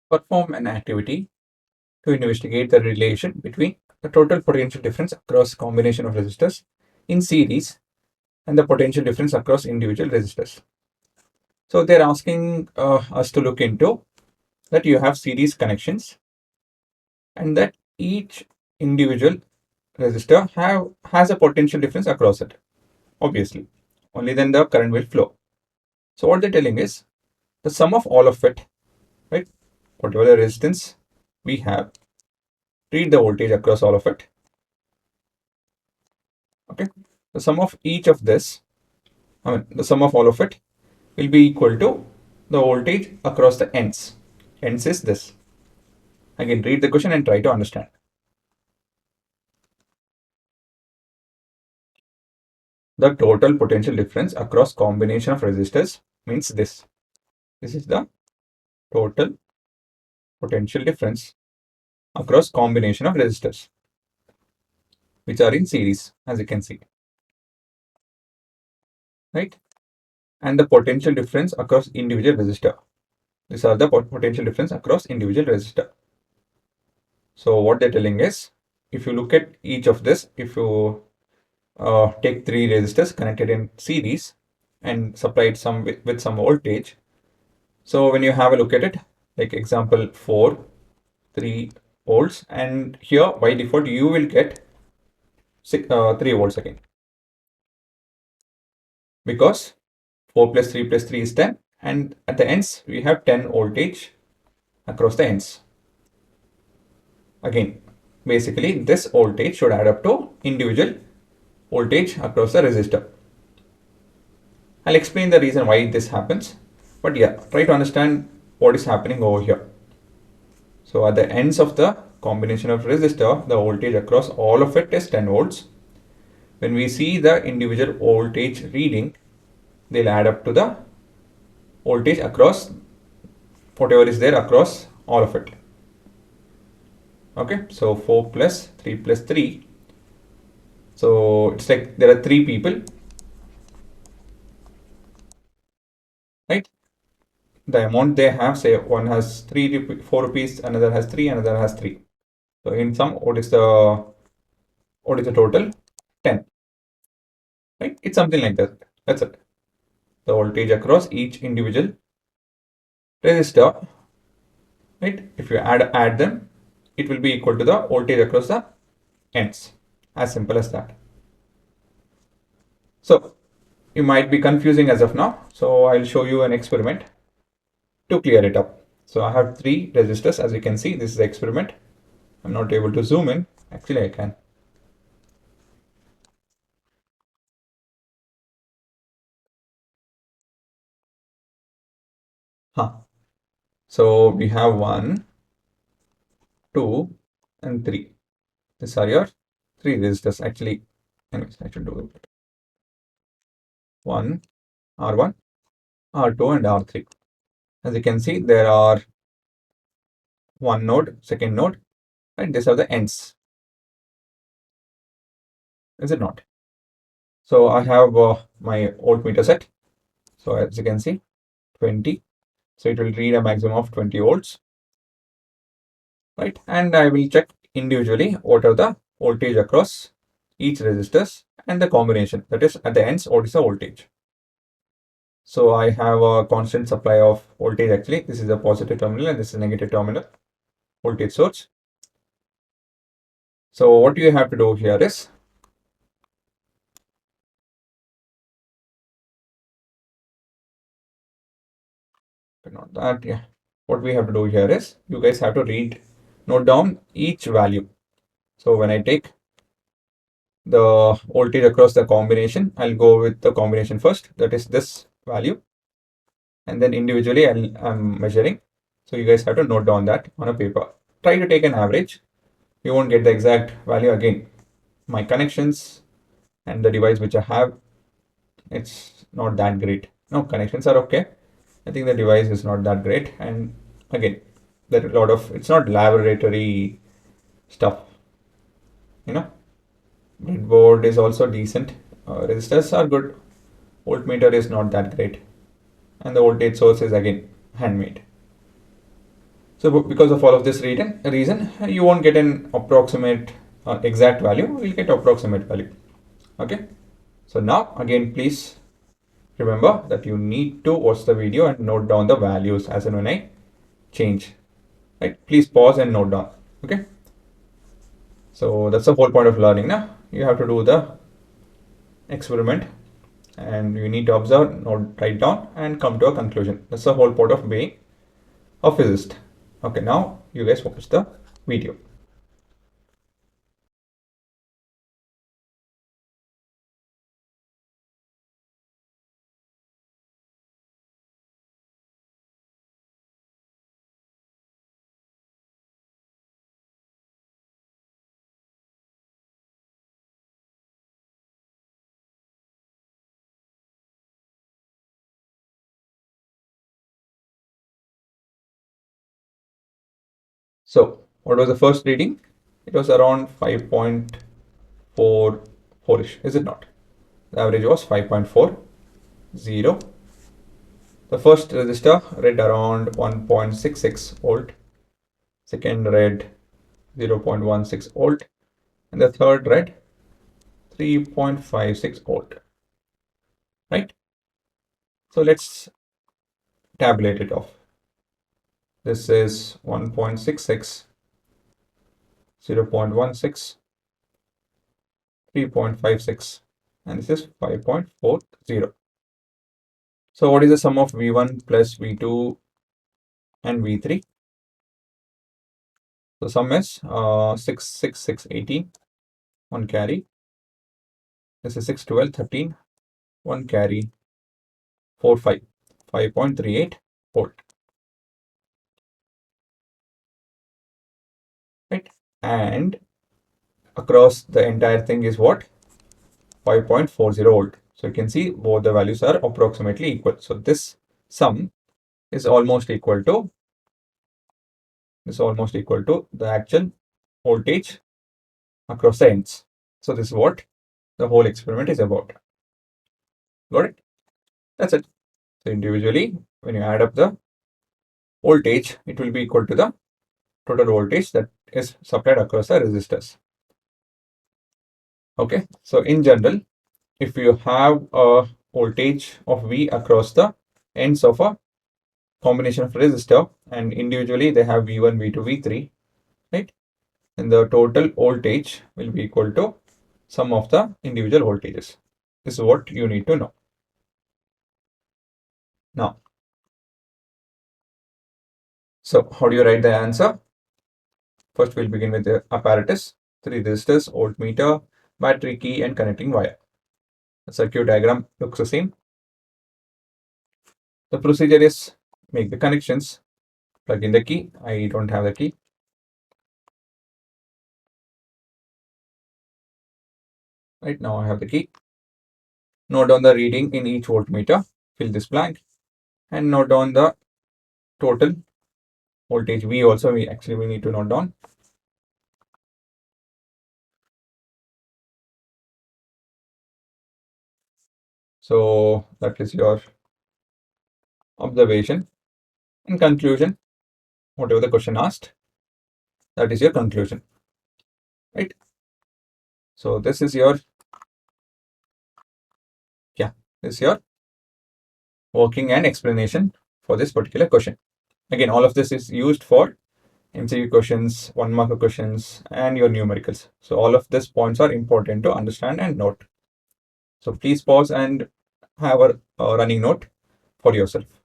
Perform an activity to investigate the relation between the total potential difference across combination of resistors in series and the potential difference across individual resistors. So they're asking us to look into that you have series connections and that each individual resistor has a potential difference across it. Obviously, only then the current will flow. So what they're telling is the sum of all of it, right? Whatever the resistance we have, read the voltage across all of it. Okay, the sum of each of this, the sum of all of it will be equal to the voltage across the ends. Ends is this. Again, read the question and try to understand. The total potential difference across combination of resistors means this. This is the total potential difference across combination of resistors, which are in series, as you can see, right? And the potential difference across individual resistor. These are the potential difference across individual resistor. So what they're telling is, if you look at each of this, if you take three resistors connected in series and supplied some with some voltage. So when you have a look at it, like example 3 volts, and here by default you will get 3 volts again, because 4 plus 3 plus 3 is 10, and at the ends we have 10 voltage across the ends. Again, basically this voltage should add up to individual voltage across the resistor. I'll explain the reason why this happens, but yeah, try to understand what is happening over here. So at the ends of the combination of resistor, the voltage across all of it is 10 volts. When we see the individual voltage reading, they'll add up to the voltage across whatever is there across all of it. Okay, so 4 plus 3 plus 3. So it's like there are 3 people, right? The amount they have, say one has 4 rupees, another has 3, another has 3. So in sum, what is the total? 10. Right? It's something like that. That's it. The voltage across each individual resistor, right? If you add them, it will be equal to the voltage across the ends. As simple as that. So you might be confusing as of now. So I'll show you an experiment to clear it up. So I have 3 resistors. As you can see, this is the experiment. I'm not able to zoom in. Actually, I can. So we have 1, 2, and 3. These are your 3 resistors. Actually, anyways, I should do it. 1, R1, R2, and R3. As you can see, there are one node, second node, and these are the ends. Is it not? So I have my voltmeter set. So as you can see, 20. So it will read a maximum of 20 volts, right? And I will check individually what are the voltage across each resistors and the combination. That is, at the ends, what is the voltage? So I have a constant supply of voltage. Actually, this is a positive terminal and this is a negative terminal voltage source. So what you have to do here is, not that, yeah. What we have to do here is, you guys have to note down each value. So when I take the voltage across the combination, I'll go with the combination first, that is this value, and then individually I'm measuring. So you guys have to note down that on a paper. Try to take an average. You won't get the exact value. Again, my connections and the device which I have, it's not that great. No, connections are okay. I think the device is not that great. And again, there are a lot of, it's not laboratory stuff, you know. Breadboard is also decent. Resistors are good. Voltmeter is not that great. And the voltage source is again handmade. So because of all of this reason, you won't get an approximate exact value. We'll get approximate value. Okay. So now again, please remember that you need to watch the video and note down the values as and when I change. Right. Please pause and note down. Okay. So that's the whole point of learning. Now you have to do the experiment and you need to observe, note, write down, and come to a conclusion. That's the whole point of being a physicist. Okay, now you guys watch the video. So, what was the first reading? It was around 5.44ish, is it not? The average was 5.40. The first resistor read around 1.66 volt, second read 0.16 volt, and the third read 3.56 volt. Right? So let's tabulate it off. This is 1.66, 0.16, 3.56, and this is 5.40. So what is the sum of V1 plus V2 and V3? The sum is 6, 6, 6, 18, 1 carry. This is 6, 12, 13, 1 carry, 4, 5, 5.38 volt. Right? And across the entire thing is what? 5.40 volt. So you can see both the values are approximately equal. So this sum is almost equal to the actual voltage across the ends. So this is what the whole experiment is about. Got it? That's it. So individually, when you add up the voltage, it will be equal to the total voltage that is supplied across the resistors. Okay. So in general, if you have a voltage of V across the ends of a combination of resistor and individually they have V1, V2, V3, right? And the total voltage will be equal to sum of the individual voltages. This is what you need to know. Now, so how do you write the answer? First, we'll begin with the apparatus, 3 resistors, voltmeter, battery key, and connecting wire. The circuit diagram looks the same. The procedure is make the connections, plug in the key. I don't have the key. Right now, I have the key. Note down the reading in each voltmeter. Fill this blank and note down the total voltage V also. We need to note down. So that is your observation. In conclusion, whatever the question asked, that is your conclusion, right? So this is your working and explanation for this particular question. Again, all of this is used for MCQ questions, 1-marker questions, and your numericals. So all of these points are important to understand and note. So please pause and have a running note for yourself.